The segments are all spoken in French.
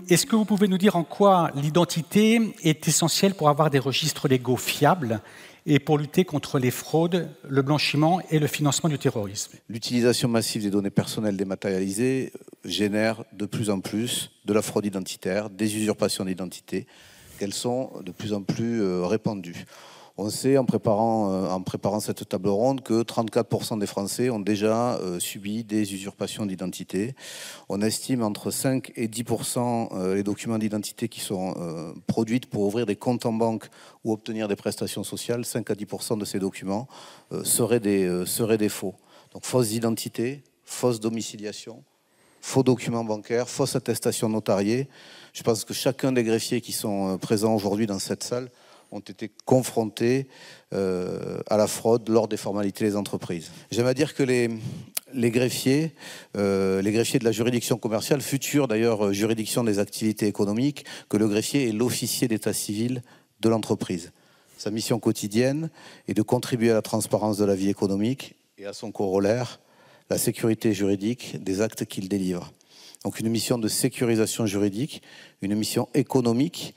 Est-ce que vous pouvez nous dire en quoi l'identité est essentielle pour avoir des registres légaux fiables et pour lutter contre les fraudes, le blanchiment et le financement du terrorisme? L'utilisation massive des données personnelles dématérialisées génère de plus en plus de la fraude identitaire, des usurpations d'identité, qu'elles sont de plus en plus répandues. On sait en préparant cette table ronde que 34% des Français ont déjà subi des usurpations d'identité. On estime entre 5 et 10% les documents d'identité qui sont produits pour ouvrir des comptes en banque ou obtenir des prestations sociales. 5 à 10% de ces documents seraient des faux. Donc fausse identité, fausse domiciliation, faux documents bancaires, fausse attestation notariée. Je pense que chacun des greffiers qui sont présents aujourd'hui dans cette salle ont été confrontés à la fraude lors des formalités des entreprises. J'aime à dire que les greffiers de la juridiction commerciale, future d'ailleurs juridiction des activités économiques, que le greffier est l'officier d'état civil de l'entreprise. Sa mission quotidienne est de contribuer à la transparence de la vie économique et à son corollaire, la sécurité juridique des actes qu'il délivre. Donc une mission de sécurisation juridique, une mission économique,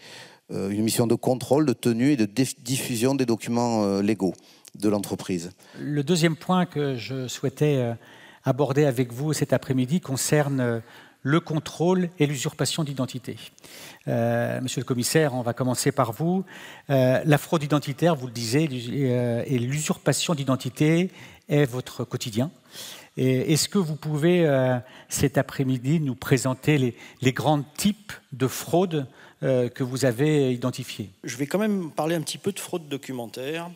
une mission de contrôle, de tenue et de diffusion des documents légaux de l'entreprise. Le deuxième point que je souhaitais aborder avec vous cet après-midi concerne le contrôle et l'usurpation d'identité. Monsieur le commissaire, on va commencer par vous. La fraude identitaire, vous le disiez, et l'usurpation d'identité est votre quotidien. Est-ce que vous pouvez, cet après-midi, nous présenter les grands types de fraudes que vous avez identifiés? Je vais quand même parler un petit peu de fraude documentaire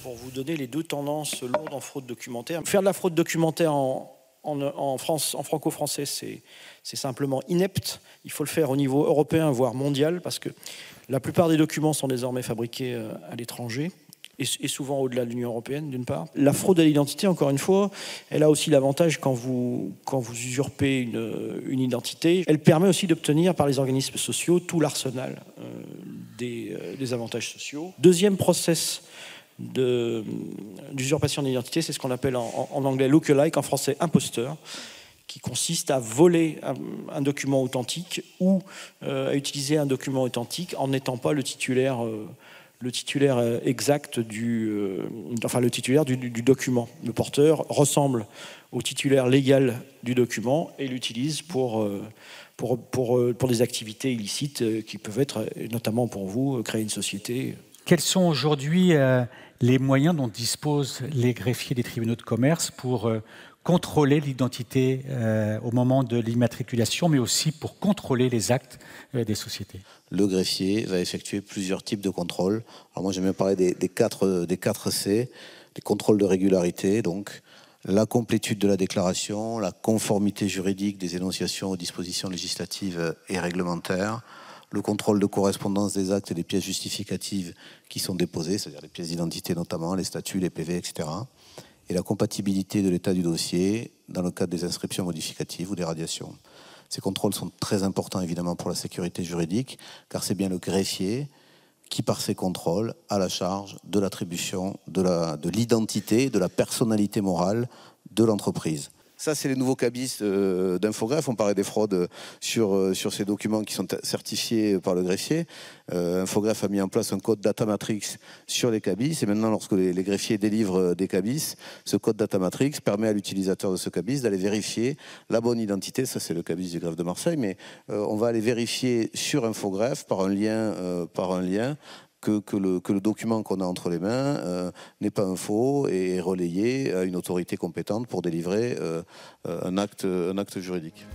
pour vous donner les deux tendances lourdes en fraude documentaire. Faire de la fraude documentaire en France, en franco-français, c'est simplement inepte. Il faut le faire au niveau européen, voire mondial, parce que la plupart des documents sont désormais fabriqués à l'étranger, et souvent au-delà de l'Union européenne, d'une part. La fraude à l'identité, encore une fois, elle a aussi l'avantage, quand vous usurpez une identité, elle permet aussi d'obtenir par les organismes sociaux tout l'arsenal des avantages sociaux. Deuxième process d'usurpation d'identité, c'est ce qu'on appelle en anglais look-alike, en français imposteur, qui consiste à voler un document authentique ou à utiliser un document authentique en n'étant pas le titulaire exact le titulaire du document. Le porteur ressemble au titulaire légal du document et l'utilise pour des activités illicites qui peuvent être, notamment pour vous, créer une société. Quels sont aujourd'hui les moyens dont disposent les greffiers des tribunaux de commerce pour contrôler l'identité au moment de l'immatriculation, mais aussi pour contrôler les actes des sociétés? Le greffier va effectuer plusieurs types de contrôles. Alors moi, j'aime bien parler des 4 C, les contrôles de régularité, donc la complétude de la déclaration, la conformité juridique des énonciations aux dispositions législatives et réglementaires, le contrôle de correspondance des actes et des pièces justificatives qui sont déposées, c'est-à-dire les pièces d'identité notamment, les statuts, les PV, etc., et la compatibilité de l'état du dossier dans le cadre des inscriptions modificatives ou des radiations. Ces contrôles sont très importants évidemment pour la sécurité juridique, car c'est bien le greffier qui, par ces contrôles, a la charge de l'attribution de l'identité, de la personnalité morale de l'entreprise. Ça, c'est les nouveaux cabis d'Infogreffe. On parlait des fraudes sur ces documents qui sont certifiés par le greffier. Infogreffe a mis en place un code data matrix sur les cabis. Et maintenant, lorsque les greffiers délivrent des cabis, ce code data matrix permet à l'utilisateur de ce cabis d'aller vérifier la bonne identité. Ça, c'est le cabis du greffe de Marseille. Mais on va aller vérifier sur Infogreffe par un lien que le document qu'on a entre les mains n'est pas un faux et est relayé à une autorité compétente pour délivrer un acte juridique.